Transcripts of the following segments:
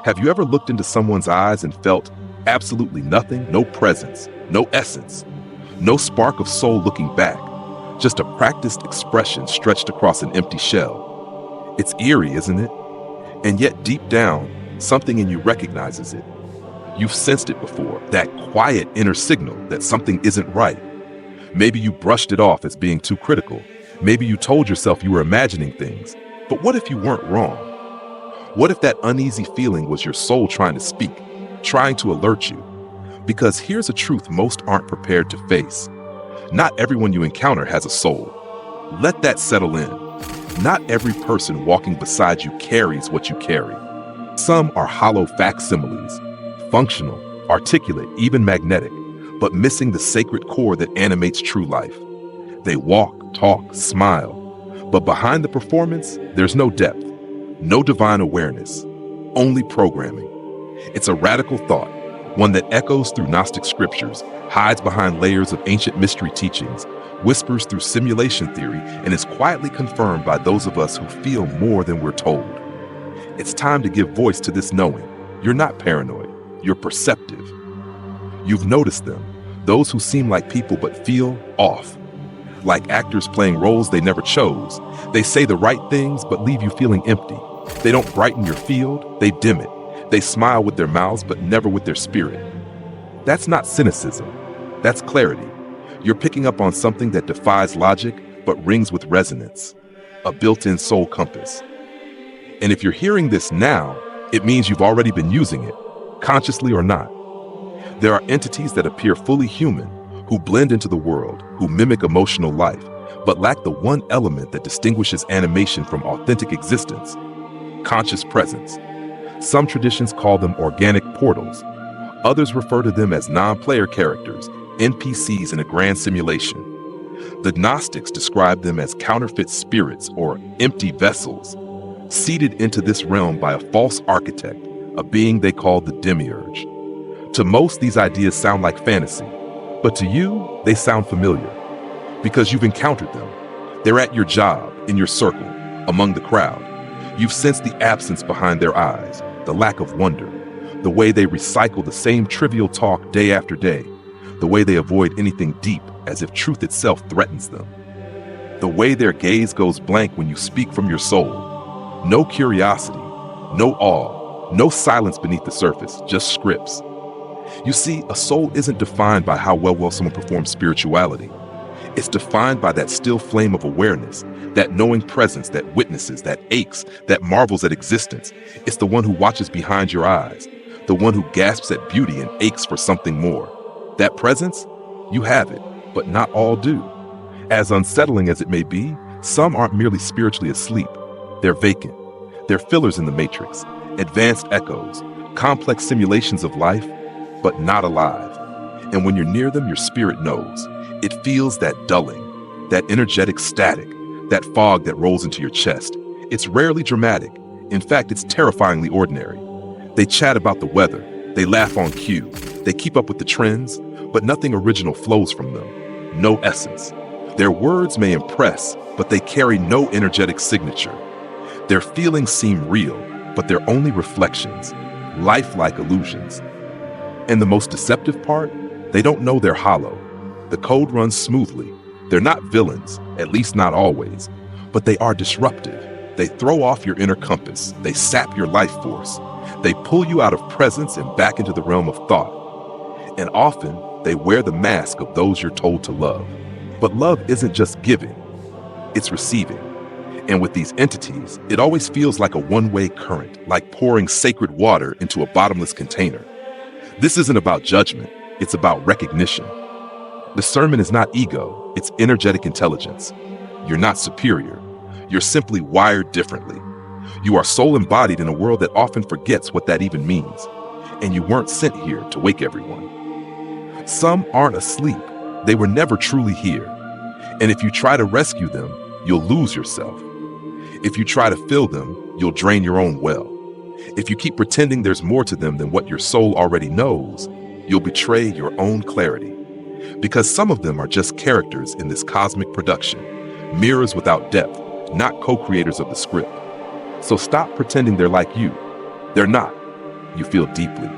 Have you ever looked into someone's eyes and felt absolutely nothing? No presence, no essence, no spark of soul looking back, just a practiced expression stretched across an empty shell. It's eerie, isn't it? And yet deep down, something in you recognizes it. You've sensed it before, that quiet inner signal that something isn't right. Maybe you brushed it off as being too critical. Maybe you told yourself you were imagining things. But what if you weren't wrong? What if that uneasy feeling was your soul trying to speak, trying to alert you? Because here's a truth most aren't prepared to face. Not everyone you encounter has a soul. Let that settle in. Not every person walking beside you carries what you carry. Some are hollow facsimiles, functional, articulate, even magnetic, but missing the sacred core that animates true life. They walk, talk, smile, but behind the performance, there's no depth, no divine awareness, only programming. It's a radical thought, one that echoes through Gnostic scriptures, hides behind layers of ancient mystery teachings, whispers through simulation theory, and is quietly confirmed by those of us who feel more than we're told. It's time to give voice to this knowing. You're not paranoid, you're perceptive. You've noticed them, those who seem like people but feel off. Like actors playing roles they never chose. They say the right things but leave you feeling empty. They don't brighten your field, they dim it. They smile with their mouths but never with their spirit. That's not cynicism, that's clarity. You're picking up on something that defies logic but rings with resonance, a built-in soul compass. And if you're hearing this now, it means you've already been using it, consciously or not. There are entities that appear fully human, who blend into the world, who mimic emotional life, but lack the one element that distinguishes animation from authentic existence: conscious presence. Some traditions call them organic portals. Others refer to them as non-player characters, NPCs in a grand simulation. The Gnostics describe them as counterfeit spirits or empty vessels, seeded into this realm by a false architect, a being they call the Demiurge. To most, these ideas sound like fantasy, but to you, they sound familiar because you've encountered them. They're at your job, in your circle, among the crowd. You've sensed the absence behind their eyes, the lack of wonder, the way they recycle the same trivial talk day after day, the way they avoid anything deep as if truth itself threatens them, the way their gaze goes blank when you speak from your soul. No curiosity, no awe, no silence beneath the surface, just scripts. You see, a soul isn't defined by how well someone performs spirituality. It's defined by that still flame of awareness, that knowing presence that witnesses, that aches, that marvels at existence. It's the one who watches behind your eyes, the one who gasps at beauty and aches for something more. That presence, you have it, but not all do. As unsettling as it may be, some aren't merely spiritually asleep. They're vacant. They're fillers in the matrix, advanced echoes, complex simulations of life, but not alive. And when you're near them, your spirit knows. It feels that dulling, that energetic static, that fog that rolls into your chest. It's rarely dramatic. In fact, it's terrifyingly ordinary. They chat about the weather. They laugh on cue. They keep up with the trends, but nothing original flows from them. No essence. Their words may impress, but they carry no energetic signature. Their feelings seem real, but they're only reflections, lifelike illusions. And the most deceptive part? They don't know they're hollow. The code runs smoothly. They're not villains, at least not always, but they are disruptive. They throw off your inner compass. They sap your life force. They pull you out of presence and back into the realm of thought. And often, they wear the mask of those you're told to love. But love isn't just giving, it's receiving. And with these entities, it always feels like a one-way current, like pouring sacred water into a bottomless container. This isn't about judgment, it's about recognition. Discernment is not ego, it's energetic intelligence. You're not superior, you're simply wired differently. You are soul embodied in a world that often forgets what that even means. And you weren't sent here to wake everyone. Some aren't asleep, they were never truly here. And if you try to rescue them, you'll lose yourself. If you try to fill them, you'll drain your own well. If you keep pretending there's more to them than what your soul already knows, you'll betray your own clarity. Because some of them are just characters in this cosmic production, mirrors without depth, not co-creators of the script. So stop pretending they're like you. They're not. You feel deeply.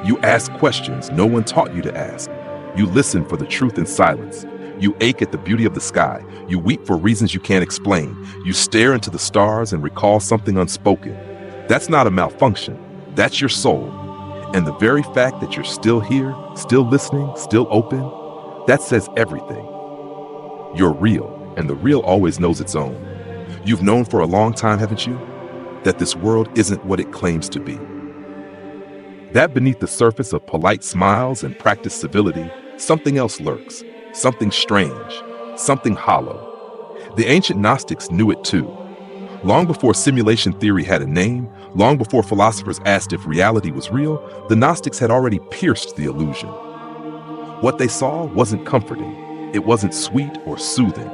You ask questions no one taught you to ask. You listen for the truth in silence. You ache at the beauty of the sky. You weep for reasons you can't explain. You stare into the stars and recall something unspoken. That's not a malfunction. That's your soul. And the very fact that you're still here, still listening, still open, that says everything. You're real, and the real always knows its own. You've known for a long time, haven't you, that this world isn't what it claims to be. That beneath the surface of polite smiles and practiced civility, something else lurks, something strange, something hollow. The ancient Gnostics knew it too. Long before simulation theory had a name, long before philosophers asked if reality was real, the Gnostics had already pierced the illusion. What they saw wasn't comforting. It wasn't sweet or soothing.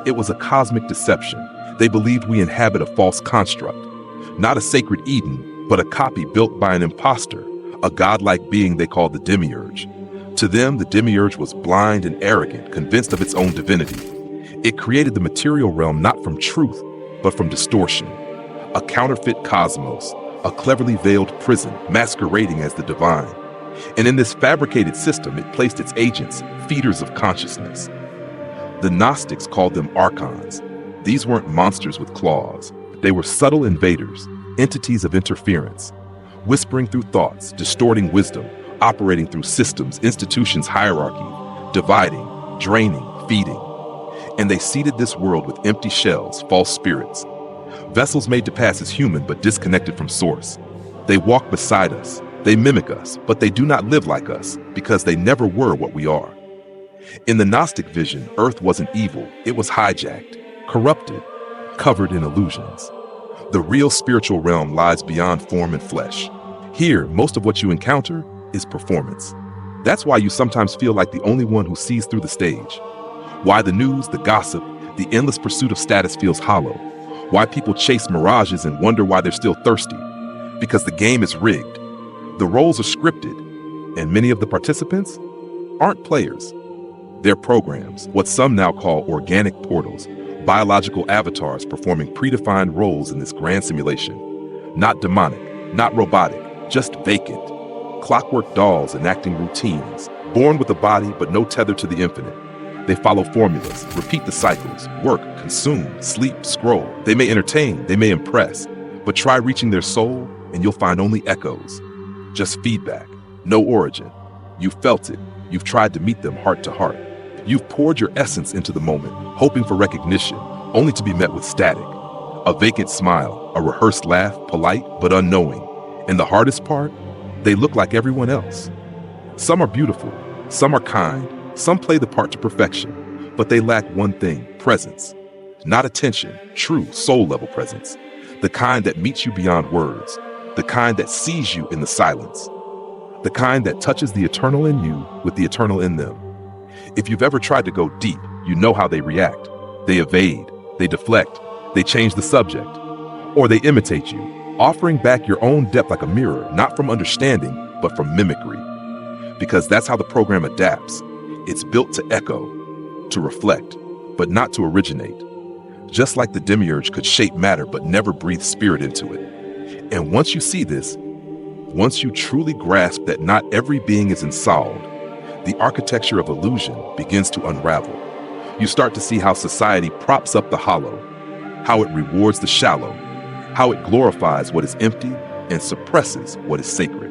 It was a cosmic deception. They believed we inhabit a false construct, not a sacred Eden, but a copy built by an imposter, a godlike being they called the Demiurge. To them, the Demiurge was blind and arrogant, convinced of its own divinity. It created the material realm not from truth, but from distortion. A counterfeit cosmos, a cleverly veiled prison masquerading as the divine. And in this fabricated system, it placed its agents, feeders of consciousness. The Gnostics called them archons. These weren't monsters with claws. They were subtle invaders, entities of interference, whispering through thoughts, distorting wisdom, operating through systems, institutions, hierarchy, dividing, draining, feeding. And they seeded this world with empty shells, false spirits, vessels made to pass as human but disconnected from source. They walk beside us, they mimic us, but they do not live like us because they never were what we are. In the Gnostic vision, Earth wasn't evil, it was hijacked, corrupted, covered in illusions. The real spiritual realm lies beyond form and flesh. Here, most of what you encounter is performance. That's why you sometimes feel like the only one who sees through the stage. Why the news, the gossip, the endless pursuit of status feels hollow. Why people chase mirages and wonder why they're still thirsty. Because the game is rigged. The roles are scripted, and many of the participants aren't players. They're programs, what some now call organic portals, biological avatars performing predefined roles in this grand simulation. Not demonic, not robotic, just vacant. Clockwork dolls enacting routines, born with a body but no tether to the infinite. They follow formulas, repeat the cycles, work, consume, sleep, scroll. They may entertain, they may impress, but try reaching their soul and you'll find only echoes. Just feedback, no origin. You've felt it, you've tried to meet them heart to heart. You've poured your essence into the moment, hoping for recognition, only to be met with static. A vacant smile, a rehearsed laugh, polite but unknowing. And the hardest part? They look like everyone else. Some are beautiful, some are kind, some play the part to perfection, but they lack one thing, presence. Not attention, true soul-level presence. The kind that meets you beyond words, the kind that sees you in the silence, the kind that touches the eternal in you with the eternal in them. If you've ever tried to go deep, you know how they react. They evade, they deflect, they change the subject, or they imitate you, offering back your own depth like a mirror, not from understanding, but from mimicry. Because that's how the program adapts. It's built to echo, to reflect, but not to originate. Just like the Demiurge could shape matter but never breathe spirit into it. And once you see this, once you truly grasp that not every being is ensouled, the architecture of illusion begins to unravel. You start to see how society props up the hollow, how it rewards the shallow, how it glorifies what is empty and suppresses what is sacred.